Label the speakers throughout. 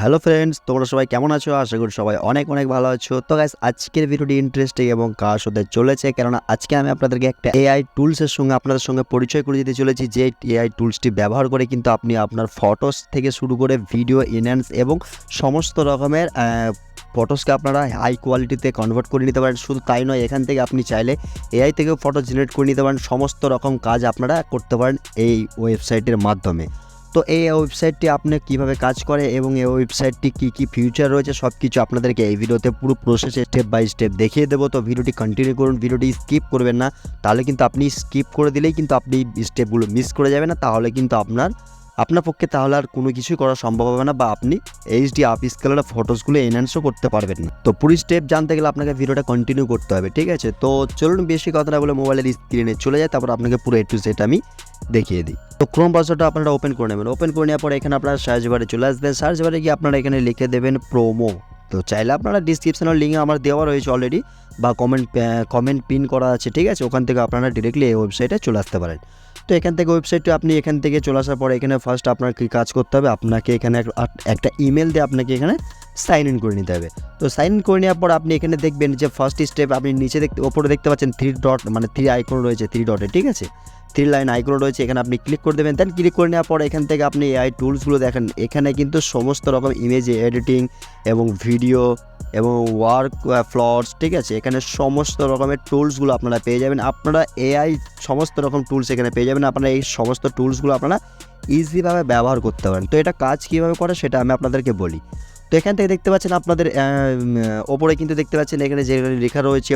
Speaker 1: Hello friends, তোমরা সবাই কেমন আছো? আশা করি সবাই অনেক অনেক ভালো আছো। তো গাইস, আজকের ভিডিওটি ইন্টারেস্টিং এবং কাজ হতে চলেছে, কেননা আজকে আমি আপনাদেরকে একটা এআই টুলসের সঙ্গে আপনাদের সঙ্গে পরিচয় করে দিতে চলেছি, যে এআই টুলসটি ব্যবহার করে কিন্তু আপনি আপনার ফটোস থেকে শুরু করে ভিডিও এনহ্যান্স এবং সমস্ত রকমের ফটোসকে আপনারা হাই কোয়ালিটিতে কনভার্ট করে নিতে পারেন। শুধু তাই নয়, এখান থেকে আপনি চাইলে এআই থেকেও ফটো জেনারেট করে নিতে পারেন। সমস্ত রকম কাজ আপনারা করতে পারেন এই ওয়েবসাইটের মাধ্যমে। তো এই ওয়েবসাইটটি আপনি কিভাবে কাজ করে এবং এই ওয়েবসাইটটি কী ফিউচার রয়েছে সব কিছু আপনাদেরকে এই ভিডিওতে পুরো প্রসেসে স্টেপ বাই স্টেপ দেখিয়ে দেবো। তো ভিডিওটি কন্টিনিউ করুন, ভিডিওটি স্কিপ করবেন না, তাহলে কিন্তু আপনি স্কিপ করে দিলেই কিন্তু আপনি স্টেপগুলো মিস করে যাবেন না, তাহলে কিন্তু আপনার পক্ষে তাহলে আর কোনো কিছুই করা সম্ভব হবে না, বা আপনি এইচডি আপ স্কেলের ফটোসগুলো এনহ্যান্সও করতে পারবেন না। তো পুরো স্টেপ জানতে গেলে আপনাকে ভিডিওটা কন্টিনিউ করতে হবে, ঠিক আছে? তো চলুন বেশি কথা না বলে মোবাইলের স্ক্রিনে চলে যায়, তারপর আপনাকে পুরো এ টু জেড আমি দেখিয়ে দিই। তো ক্রোম ব্রাউজারটা আপনারা ওপেন করে নেবেন। ওপেন করে নেওয়ার পরে এখানে আপনারা সার্চ বারে চলে আসবেন। সার্চ বারে গিয়ে আপনারা এখানে লিখে দেবেন প্রোমো। তো চাইলে আপনারা ডিসক্রিপশনের লিঙ্ক আমার দেওয়া রয়েছে অলরেডি, বা কমেন্ট পিন করা আছে, ঠিক আছে? ওখান থেকে আপনারা ডিরেক্টলি এই ওয়েবসাইটে চলে আসতে পারেন। তো এখান থেকে ওয়েবসাইটে আপনি এখান থেকে চলে আসার পরে এখানে ফার্স্ট আপনার কী কাজ করতে হবে, আপনাকে এখানে একটা ইমেল দিয়ে আপনাকে এখানে সাইন ইন করে নিতে হবে। তো সাইন ইন করে নেওয়ার পর আপনি এখানে দেখবেন যে ফার্স্ট স্টেপ আপনি নিচে ওপরে দেখতে পাচ্ছেন থ্রি আইকন রয়েছে, 3 ডটে, ঠিক আছে? 3 লাইন আইকন রয়েছে, এখানে আপনি ক্লিক করে দেবেন। দেন ক্লিক করে নেওয়ার পর এখান থেকে আপনি এআই টুলসগুলো দেখেন। এখানে কিন্তু সমস্ত রকম ইমেজ এডিটিং এবং ভিডিও এবং ওয়ার্ক ফ্লটস, ঠিক আছে? এখানে সমস্ত রকমের টুলসগুলো আপনারা পেয়ে যাবেন। আপনারা এআই সমস্ত রকম টুলস এখানে পেয়ে যাবেন। আপনারা এই সমস্ত টুলসগুলো আপনারা ইজিভাবে ব্যবহার করতে পারেন। তো এটা কাজ কীভাবে করে সেটা আমি আপনাদেরকে বলি। তো এখান থেকে দেখতে পাচ্ছেন আপনাদের ওপরে কিন্তু দেখতে পাচ্ছেন এখানে যে লেখা রয়েছে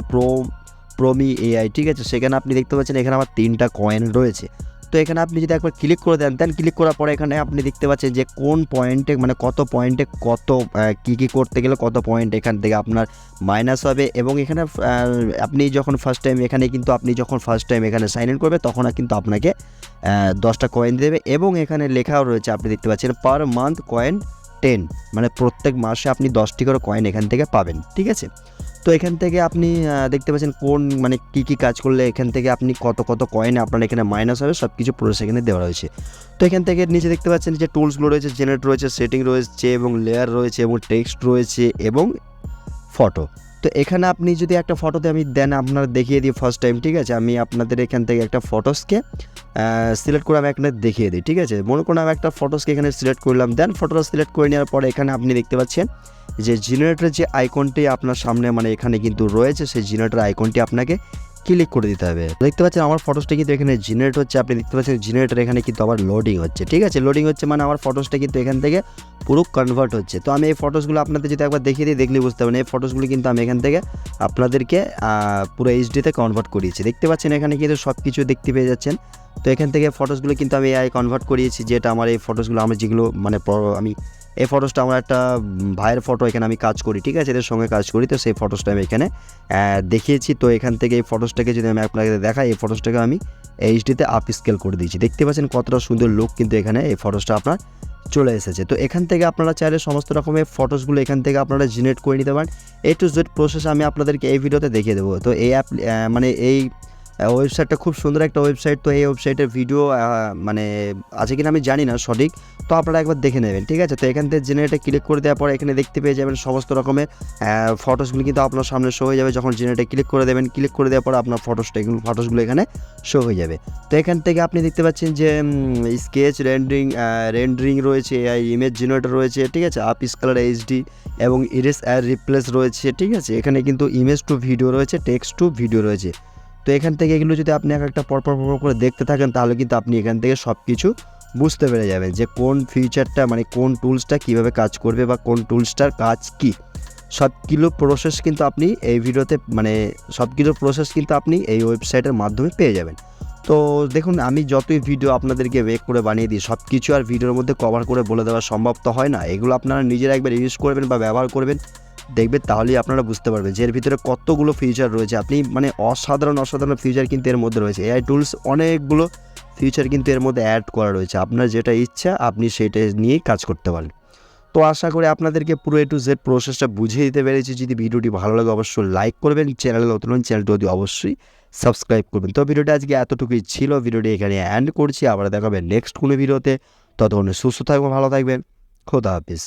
Speaker 1: PromeAi, ঠিক আছে? সেখানে আপনি দেখতে পাচ্ছেন এখানে আমার 3টা কয়েন রয়েছে। তো এখানে আপনি যদি একবার ক্লিক করে দেন ক্লিক করার পরে এখানে আপনি দেখতে পাচ্ছেন যে কোন পয়েন্টে, মানে কত পয়েন্টে কত কী করতে গেলে কত পয়েন্ট এখান থেকে আপনার মাইনাস হবে। এবং এখানে আপনি যখন ফার্স্ট টাইম এখানে সাইন ইন করবে, তখন কিন্তু আপনাকে 10টা কয়েন দেবে। এবং এখানে লেখাও রয়েছে, আপনি দেখতে পাচ্ছেন পার মান্থ কয়েন 10, মানে প্রত্যেক মাসে আপনি 10টি করে কয়েন এখান থেকে পাবেন, ঠিক আছে? তো এখান থেকে আপনি দেখতে পাচ্ছেন মানে কী কাজ করলে এখান থেকে আপনি কত কয়েন আপনার এখানে মাইনাস হবে, সব কিছু প্রসেস এখানে দেওয়া রয়েছে। তো এখান থেকে নিচে দেখতে পাচ্ছেন যে টুলসগুলো রয়েছে, জেনারেট রয়েছে, সেটিং রয়েছে এবং লেয়ার রয়েছে এবং টেক্সট রয়েছে এবং ফটো। তো এখানে আপনি যদি একটা ফটোতে আমি আপনারা দেখিয়ে দিই ফার্স্ট টাইম, ঠিক আছে? আমি আপনাদের এখান থেকে একটা ফটোসকে সিলেক্ট করে আমি আপনাদের দেখিয়ে দিই, ঠিক আছে? মনে করুন আমি একটা ফটোসকে এখানে সিলেক্ট করলাম। দেন ফটোটা সিলেক্ট করে নেওয়ার পরে এখানে আপনি দেখতে পাচ্ছেন যে জেনারেটরের যে আইকনটি আপনার সামনে, মানে এখানে কিন্তু রয়েছে, সেই জেনারেটর আইকনটি আপনাকে ক্লিক করে দিতে হবে। দেখতে পাচ্ছেন আমার ফটোসটা কিন্তু এখানে জেনারেট হচ্ছে। আপনি দেখতে পাচ্ছেন জেনারেটর এখানে কিন্তু আবার লোডিং হচ্ছে, ঠিক আছে? লোডিং হচ্ছে মানে আমার ফটোসটা কিন্তু এখান থেকে পুরো কনভার্ট হচ্ছে। তো আমি এই ফটোসগুলো আপনাদের যদি একবার দেখিয়ে দিই, দেখলে বুঝতে পারবেন। এই ফটোসগুলো কিন্তু আমি এখান থেকে আপনাদেরকে পুরো এইচডিতে কনভার্ট করিয়েছি। দেখতে পাচ্ছেন এখানে কিন্তু সব কিছু দেখতে পেয়ে যাচ্ছেন। তো এখান থেকে ফটোসগুলো কিন্তু আমি এআই কনভার্ট করিয়েছি, যেটা আমার এই ফটোসগুলো আমি যেগুলো মানে আমি এই ফটোসটা আমার একটা ভাইয়ের ফটো, এখানে আমি কাজ করি, ঠিক আছে? এদের সঙ্গে কাজ করি। তো সেই ফটোসটা আমি এখানে দেখিয়েছি। তো এখান থেকে এই ফটোসটাকে যদি আমি আপনাকে দেখাই, এই ফটোসটাকে আমি এইচডিতে আপ স্কেল করে দিয়েছি। দেখতে পাচ্ছেন কতটা সুন্দর লুক কিন্তু এখানে এই ফটোসটা আপনার চলে এসেছে। তো এখান থেকে আপনারা চাইলে সমস্ত রকমের ফটোসগুলো এখান থেকে আপনারা জেনারেট করে নিতে পারেন। এ টু জেড প্রসেস আমি আপনাদেরকে এই ভিডিওতে দেখিয়ে দেবো। তো এই মানে এই ওয়েবসাইটটা খুব সুন্দর একটা ওয়েবসাইট। তো এই ওয়েবসাইটের ভিডিও মানে আছে কিনা আমি জানি না সঠিক, তো আপনারা একবার দেখে নেবেন, ঠিক আছে? তো এখান থেকে জেনারেটে ক্লিক করে দেওয়ার পর এখানে দেখতে পেয়ে যাবেন সমস্ত রকমের ফটোসগুলো কিন্তু আপনার সামনে শো হয়ে যাবে। যখন জেনারেটে ক্লিক করে দেবেন, ক্লিক করে দেওয়ার পর আপনার ফটোসগুলো এখানে শো হয়ে যাবে। তো এখান থেকে আপনি দেখতে পাচ্ছেন যে স্কেচ, রেন্ডারিং রয়েছে, ইমেজ জেনারেটর রয়েছে, ঠিক আছে? আপ স্কেলার এইচডি এবং ইরেজ আর রিপ্লেস রয়েছে, ঠিক আছে? এখানে কিন্তু ইমেজ টু ভিডিও রয়েছে, টেক্সট টু ভিডিও রয়েছে। তো এখান থেকে এগুলো যদি আপনি একটা পরপর করে দেখতে থাকেন, তাহলে কিন্তু আপনি এখান থেকে সব কিছু বুঝতে পেরে যাবেন যে কোন ফিচারটা, মানে কোন টুলসটা কীভাবে কাজ করবে বা কোন টুলসটার কাজ কী। সবগুলো প্রসেস কিন্তু আপনি এই ভিডিওতে, মানে সবগুলো প্রসেস কিন্তু আপনি এই ওয়েবসাইটের মাধ্যমে পেয়ে যাবেন। তো দেখুন, আমি যতই ভিডিও আপনাদেরকে মেক করে বানিয়ে দিই, সব কিছু আর ভিডিওর মধ্যে কভার করে বলে দেওয়া সম্ভব তো হয় না। এগুলো আপনারা নিজেরা একবার ইউজ করবেন বা ব্যবহার করবেন, দেখবেন, তাহলেই আপনারা বুঝতে পারবেন যে এর ভিতরে কতগুলো ফিচার রয়েছে। আপনি মানে অসাধারণ ফিচার কিন্তু এর মধ্যে রয়েছে। এআই টুলস অনেকগুলো ফিচার কিন্তু এর মধ্যে অ্যাড করা রয়েছে। আপনার যেটা ইচ্ছা আপনি সেটা নিয়েই কাজ করতে পারেন। তো আশা করি আপনাদেরকে পুরো এ টু জেড প্রসেসটা বুঝিয়ে দিতে পেরেছি। যদি ভিডিওটি ভালো লাগে অবশ্যই লাইক করবেন, চ্যানেলে নতুন হন চ্যানেলটি অবশ্যই সাবস্ক্রাইব করবেন। তো ভিডিওটা আজকে এতটুকুই ছিল। ভিডিওটি এখানে এন্ড করছি। আবার দেখাবে নেক্সট কোনো ভিডিওতে। ততক্ষণ সুস্থ থাকবেন, ভালো থাকবেন। খোদা হাফিজ।